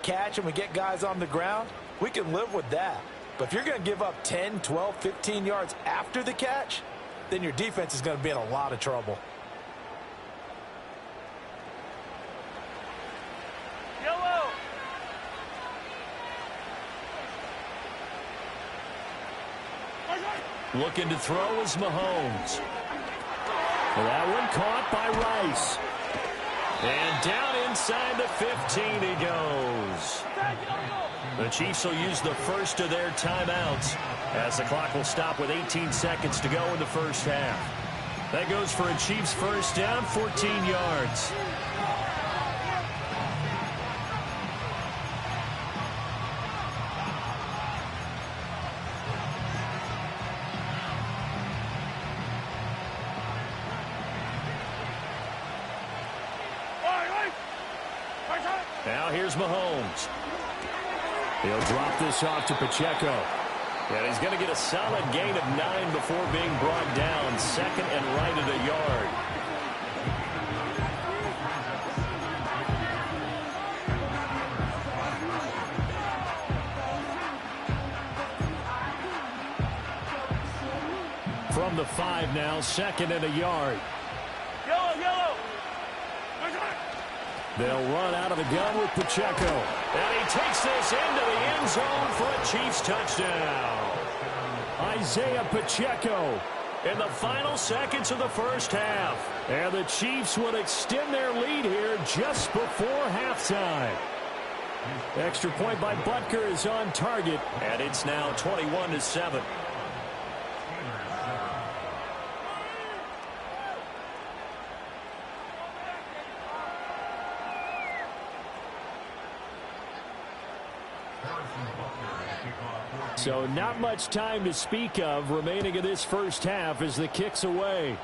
catch and we get guys on the ground, we can live with that. But if you're going to give up 10, 12, 15 yards after the catch, then your defense is going to be in a lot of trouble. Looking to throw is Mahomes. That one caught by Rice. And down inside the 15 he goes. The Chiefs will use the first of their timeouts as the clock will stop with 18 seconds to go in the first half. That goes for a Chiefs first down, 14 yards. Now here's Mahomes. He'll drop this off to Pacheco. And he's going to get a solid gain of 9 before being brought down. Second and right at a yard. From the 5 now, second and a yard. They'll run out of the gun with Pacheco. And he takes this into the end zone for a Chiefs touchdown. Isaiah Pacheco in the final seconds of the first half. And the Chiefs will extend their lead here just before halftime. Extra point by Butker is on target. And it's now 21-7. So not much time to speak of remaining in this first half as the kick's away.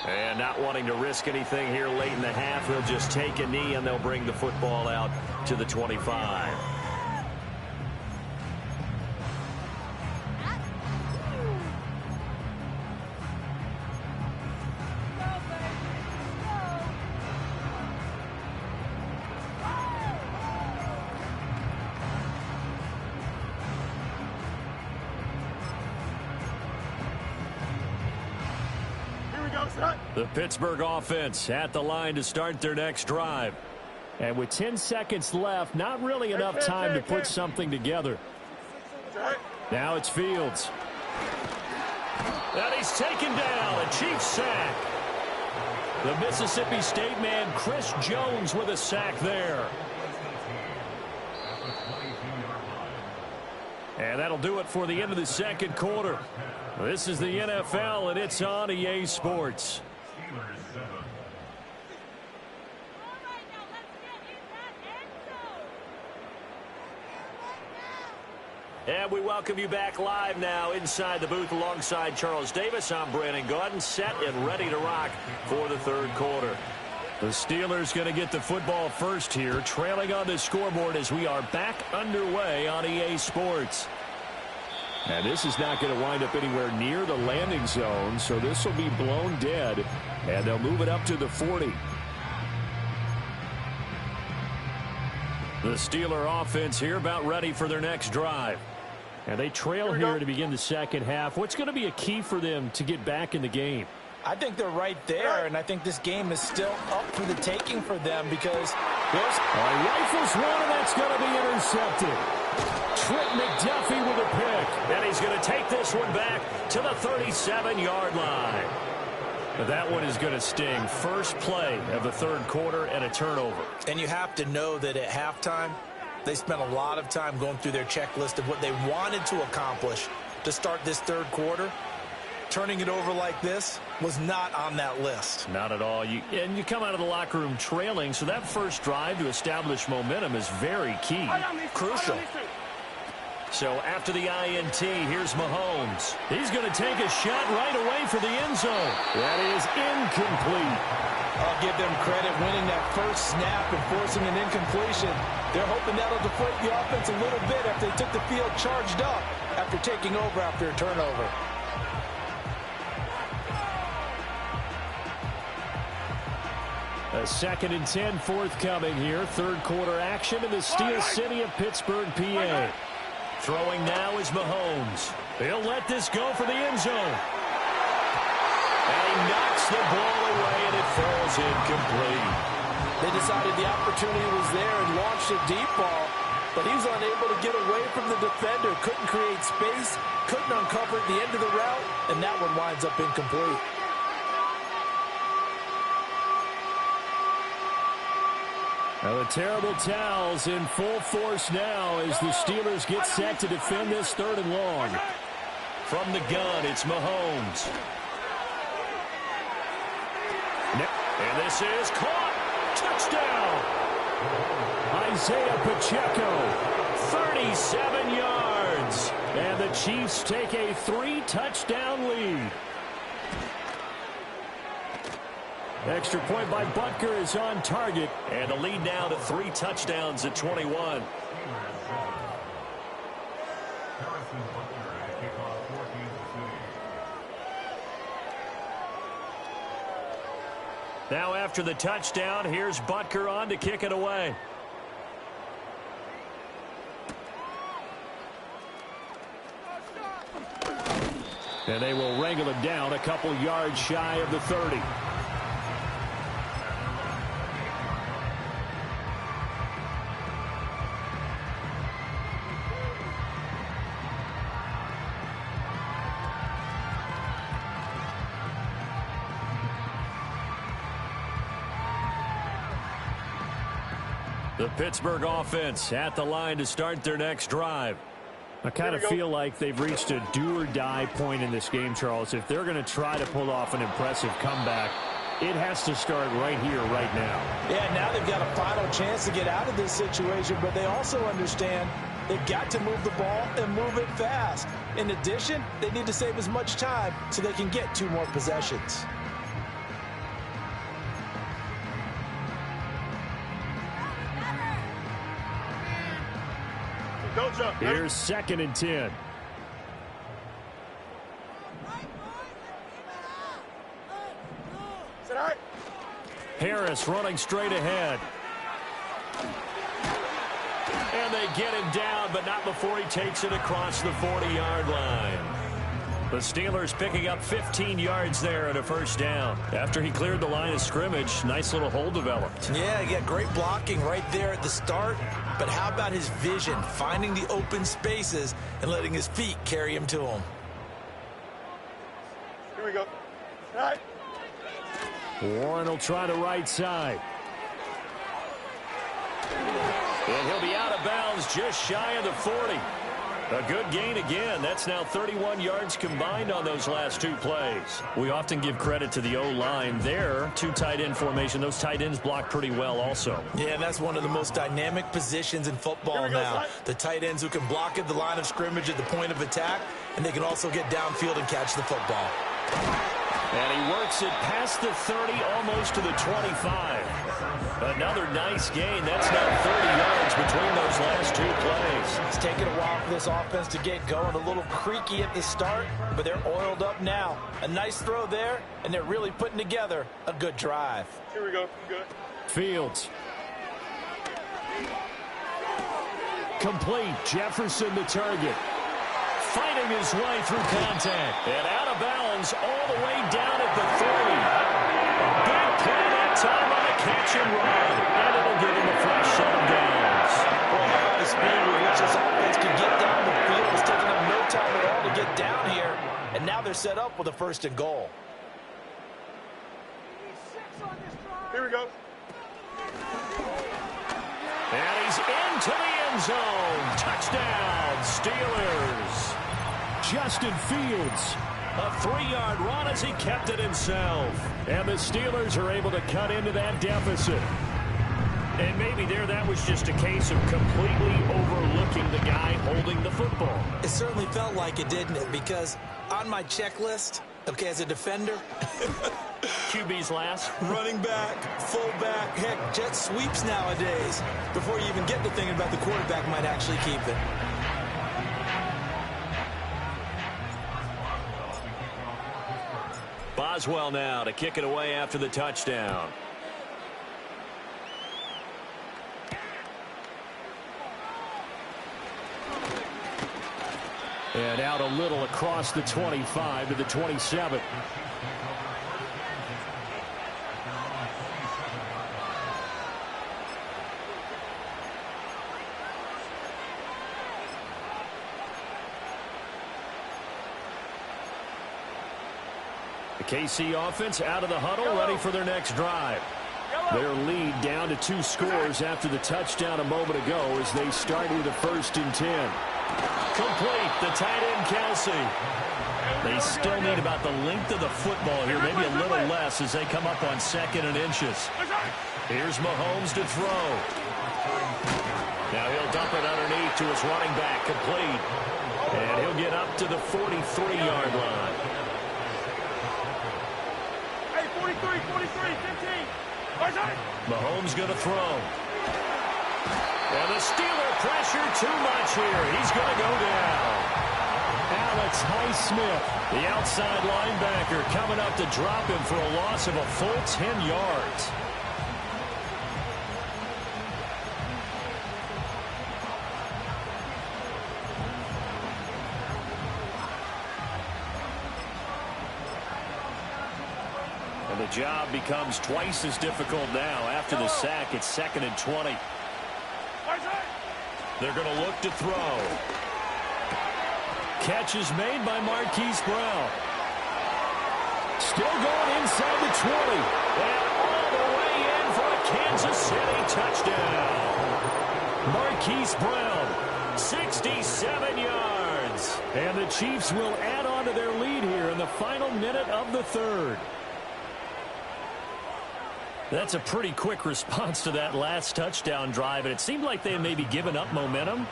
And not wanting to risk anything here late in the half, they'll just take a knee and they'll bring the football out to the 25. The Pittsburgh offense at the line to start their next drive. And with 10 seconds left, not really enough time to put something together. Now it's Fields. And he's taken down. A Chiefs sack. The Mississippi State man, Chris Jones, with a sack there. And that'll do it for the end of the second quarter. This is the NFL, and it's on EA Sports. And we welcome you back live now inside the booth alongside Charles Davis. I'm Brandon Gaudin, set and ready to rock for the third quarter. The Steelers going to get the football first here, trailing on the scoreboard as we are back underway on EA Sports. And this is not going to wind up anywhere near the landing zone, so this will be blown dead, and they'll move it up to the 40. The Steeler offense here about ready for their next drive. And they trail here to begin the second half. What's going to be a key for them to get back in the game? I think they're right there, and I think this game is still up for the taking for them because there's rifles one, and that's going to be intercepted. Trent McDuffie with a pick. And he's going to take this one back to the 37-yard line. That one is going to sting. First play of the third quarter and a turnover. And you have to know that at halftime, they spent a lot of time going through their checklist of what they wanted to accomplish to start this third quarter. Turning it over like this was not on that list. Not at all. You come out of the locker room trailing, so that first drive to establish momentum is very key. Crucial. So after the INT, here's Mahomes. He's going to take a shot right away for the end zone. That is incomplete. I'll give them credit winning that first snap and forcing an incompletion. They're hoping that'll deflate the offense a little bit after they took the field charged up after taking over after a turnover. A A 2nd and 10 forthcoming here. Third quarter action in the Steel City of Pittsburgh, PA. Throwing now is Mahomes. He'll let this go for the end zone. And he knocks the ball away, and it falls incomplete. They decided the opportunity was there and launched a deep ball, but he was unable to get away from the defender. Couldn't create space, couldn't uncover at the end of the route, and that one winds up incomplete. Now the terrible towels in full force now as the Steelers get set to defend this 3rd and long. From the gun, it's Mahomes. And this is caught. Touchdown. Isaiah Pacheco, 37 yards. And the Chiefs take a 3-touchdown lead. Extra point by Butker is on target. And the lead now to 3 touchdowns at 21. Now after the touchdown, here's Butker on to kick it away. And they will wrangle it down a couple yards shy of the 30. The Pittsburgh offense at the line to start their next drive. I kind of feel like they've reached a do-or-die point in this game, Charles. If they're going to try to pull off an impressive comeback, it has to start right here, right now. Yeah, now they've got a final chance to get out of this situation, but they also understand they've got to move the ball and move it fast. In addition, they need to save as much time so they can get 2 more possessions. Here's 2nd and 10. Harris running straight ahead. And they get him down, but not before he takes it across the 40-yard line. The Steelers picking up 15 yards there at a first down. After he cleared the line of scrimmage, nice little hole developed. Yeah, great blocking right there at the start. But how about his vision, finding the open spaces and letting his feet carry him to him? Here we go. All right. Warren will try the right side. And he'll be out of bounds just shy of the 40. A good gain again. That's now 31 yards combined on those last 2 plays. We often give credit to the O-line there. 2 tight end formation. Those tight ends block pretty well also. Yeah, and that's one of the most dynamic positions in football now. The tight ends who can block at the line of scrimmage at the point of attack, and they can also get downfield and catch the football. And he works it past the 30, almost to the 25. Another nice gain. That's now 30 yards between those last 2 plays. It's taken a while for this offense to get going. A little creaky at the start, but they're oiled up now. A nice throw there, and they're really putting together a good drive. Here we go. Good. Fields. Complete. Jefferson the target. Fighting his way through contact. And out of bounds all the way down at the 30. Big play that time on a catch and run. And it'll give him a fresh set of downs. Well, the speed with which this offense can get down the field is taking them no time at all to get down here. And now they're set up with a 1st and goal. Here we go. And he's into the end zone. Touchdown, Steelers. Justin Fields, a 3-yard run as he kept it himself. And the Steelers are able to cut into that deficit. And maybe that was just a case of completely overlooking the guy holding the football. It certainly felt like it, didn't it? Because on my checklist, okay, as a defender, QB's last. running back, fullback, heck, jet sweeps nowadays. Before you even get to thinking about the quarterback might actually keep it. Boswell now to kick it away after the touchdown. And out a little across the 25 to the 27. The KC offense out of the huddle, ready for their next drive. Their lead down to 2 scores after the touchdown a moment ago as they start with a 1st and 10. Complete, the tight end, Kelsey. They still need about the length of the football here, maybe a little less as they come up on 2nd and inches. Here's Mahomes to throw. Now he'll dump it underneath to his running back, complete. And he'll get up to the 43-yard line. Hey, 43, 15. Mahomes going to throw. And the Steeler pressure too much here. He's going to go down. Alex Highsmith, the outside linebacker, coming up to drop him for a loss of a full 10 yards. And the job becomes twice as difficult now. After the sack, it's 2nd and 20. They're going to look to throw. Catch is made by Marquise Brown. Still going inside the 20. And all the way in for a Kansas City touchdown. Marquise Brown, 67 yards. And the Chiefs will add on to their lead here in the final minute of the 3rd. That's a pretty quick response to that last touchdown drive, and it seemed like they had maybe given up momentum.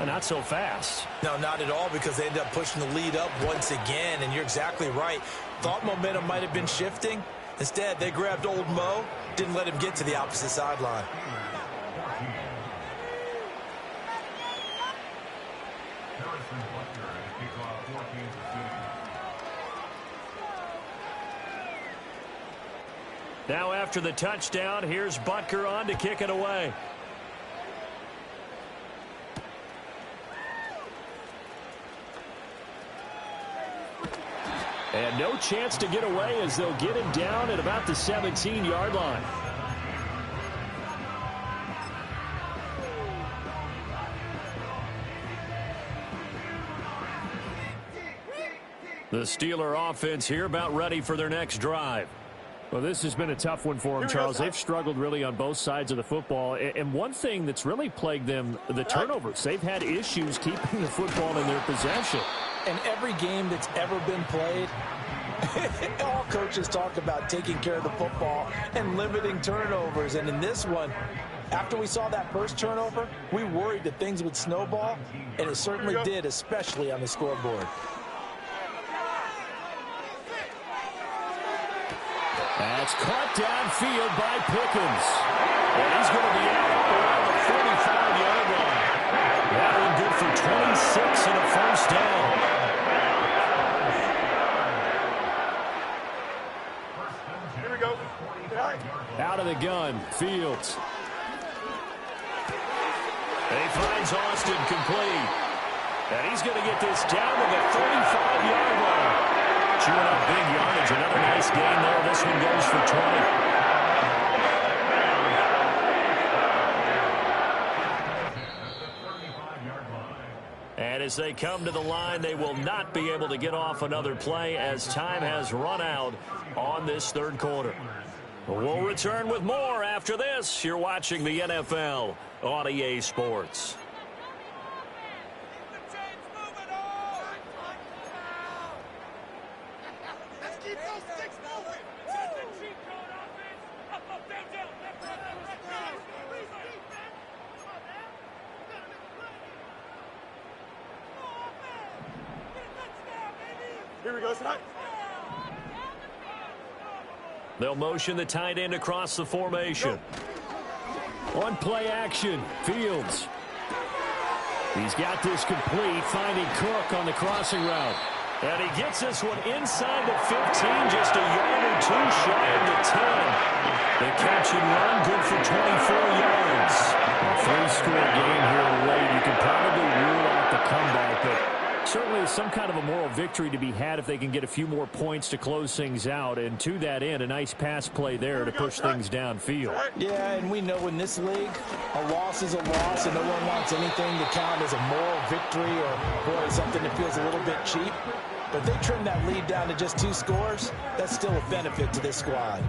Not so fast. No, not at all, because they ended up pushing the lead up once again, and you're exactly right. Thought momentum might have been shifting. Instead, they grabbed old Mo, didn't let him get to the opposite sideline. Now after the touchdown, here's Butker on to kick it away. And no chance to get away as they'll get him down at about the 17-yard line. The Steeler offense here about ready for their next drive. Well, this has been a tough one for them, Charles. They've struggled really on both sides of the football. And one thing that's really plagued them, the turnovers. They've had issues keeping the football in their possession. And every game that's ever been played, all coaches talk about taking care of the football and limiting turnovers. And in this one, after we saw that first turnover, we worried that things would snowball, and it certainly did, especially on the scoreboard. That's caught downfield by Pickens. And he's going to be out around the 45-yard line. That one good for 26 and a first down. Here we go. Out of the gun, Fields. And he finds Austin complete. And he's going to get this down to the 35-yard line. Chewing up big yardage. Another nice gain there. This one goes for 20. And as they come to the line, they will not be able to get off another play as time has run out on this 3rd quarter. We'll return with more after this. You're watching the NFL on EA Sports. Here we go, tonight. They'll motion the tight end across the formation. On play action, Fields. He's got this complete, finding Cook on the crossing route. And he gets this one inside the 15, just a yard or two shy of the 10. The catch and run, good for 24 yards. A 3-score game here late. You can probably rule out the comeback, but certainly some kind of a moral victory to be had if they can get a few more points to close things out. And to that end, a nice pass play there to push things downfield. Yeah, and we know in this league, a loss is a loss, and no one wants anything to count as a moral victory or, boy, something that feels a little bit cheap. But if they trim that lead down to just 2 scores, that's still a benefit to this squad.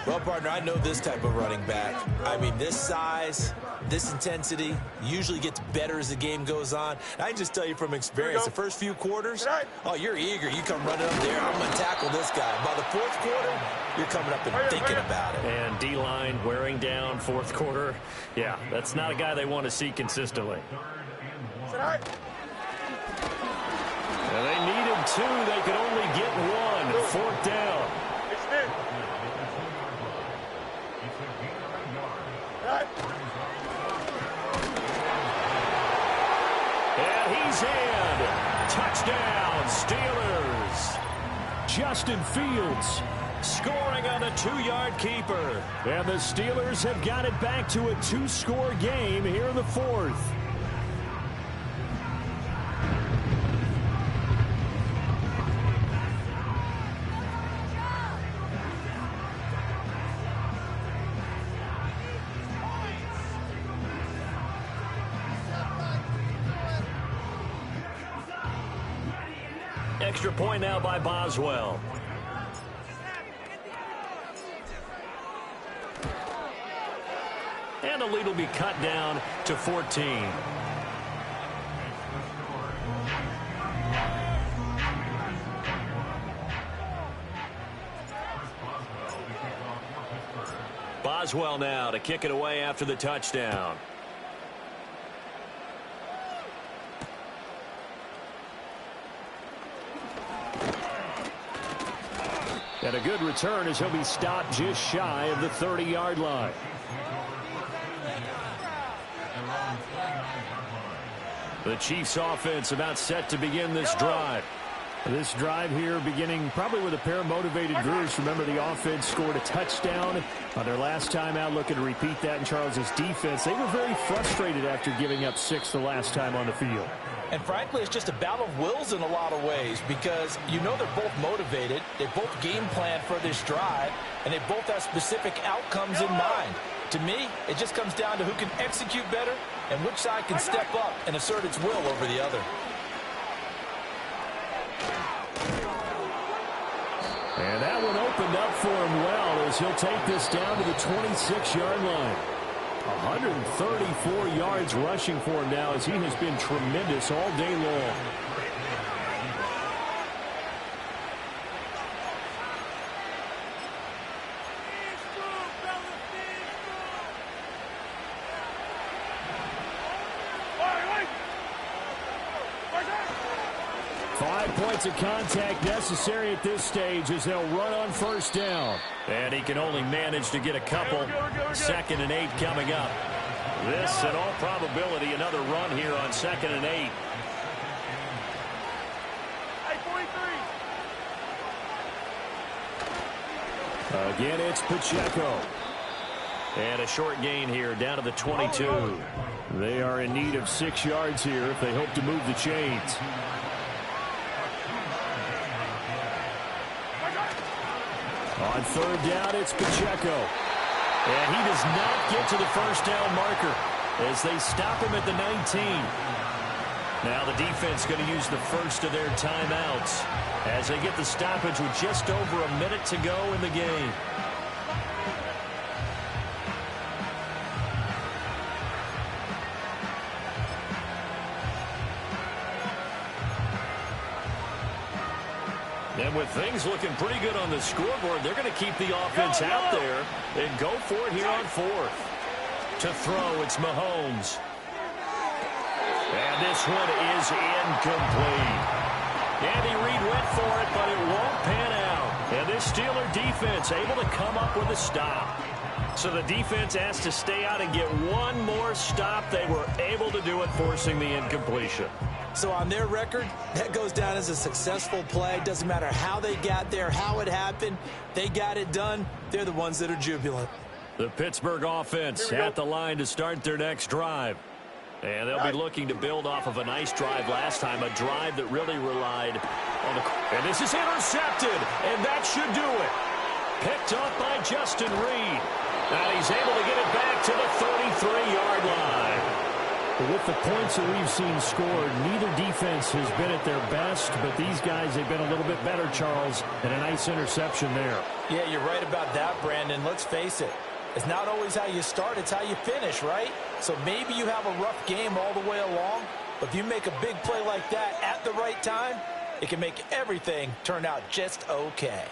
Well, partner, I know this type of running back. I mean, this size, this intensity usually gets better as the game goes on. I can just tell you from experience, the first few quarters, oh, you're eager. You come running up there, I'm going to tackle this guy. By the 4th quarter, you're coming up and thinking about it. And D-line wearing down 4th quarter. Yeah, that's not a guy they want to see consistently. And they needed 2. They could only get 1. 4th down. And he's in. Touchdown, Steelers. Justin Fields scoring on a 2-yard keeper. And the Steelers have got it back to a 2-score game here in the 4th. Extra point now by Boswell. And the lead will be cut down to 14. Boswell now to kick it away after the touchdown. And a good return as he'll be stopped just shy of the 30-yard line. The Chiefs offense about set to begin this drive. This drive here beginning probably with a pair of motivated groups. Remember, the offense scored a touchdown on their last time out, looking to repeat that in Charles's defense. They were very frustrated after giving up 6 the last time on the field. And frankly, it's just a battle of wills in a lot of ways because you know they're both motivated, they both game plan for this drive, and they both have specific outcomes in mind. To me, it just comes down to who can execute better and which side can step up and assert its will over the other. And that one opened up for him well as he'll take this down to the 26-yard line. 134 yards rushing for him now as he has been tremendous all day long. Points of contact necessary at this stage as they'll run on 1st down. And he can only manage to get a couple. 2nd and 8 coming up. This, in all probability, another run here on 2nd and 8. Again, it's Pacheco. And a short gain here down to the 22. They are in need of 6 yards here if they hope to move the chains. On 3rd down, it's Pacheco. And he does not get to the 1st down marker as they stop him at the 19. Now the defense going to use the first of their timeouts as they get the stoppage with just over a minute to go in the game. And with things looking pretty good on the scoreboard, they're going to keep the offense out there and go for it here on 4th. To throw, it's Mahomes. And this one is incomplete. Andy Reid went for it, but it won't pan out. And this Steeler defense able to come up with a stop. So the defense has to stay out and get one more stop. They were able to do it, forcing the incompletion. So on their record, that goes down as a successful play. Doesn't matter how they got there, how it happened. They got it done. They're the ones that are jubilant. The Pittsburgh offense at the line to start their next drive. And they'll be looking to build off of a nice drive last time, a drive that really relied on the... And this is intercepted, and that should do it. Picked up by Justin Reed. And he's able to get it back to the 33-yard line. With the points that we've seen scored, neither defense has been at their best, but these guys have been a little bit better, Charles, and a nice interception there. Yeah, you're right about that, Brandon. Let's face it. It's not always how you start, it's how you finish, right? So maybe you have a rough game all the way along, but if you make a big play like that at the right time, it can make everything turn out just okay.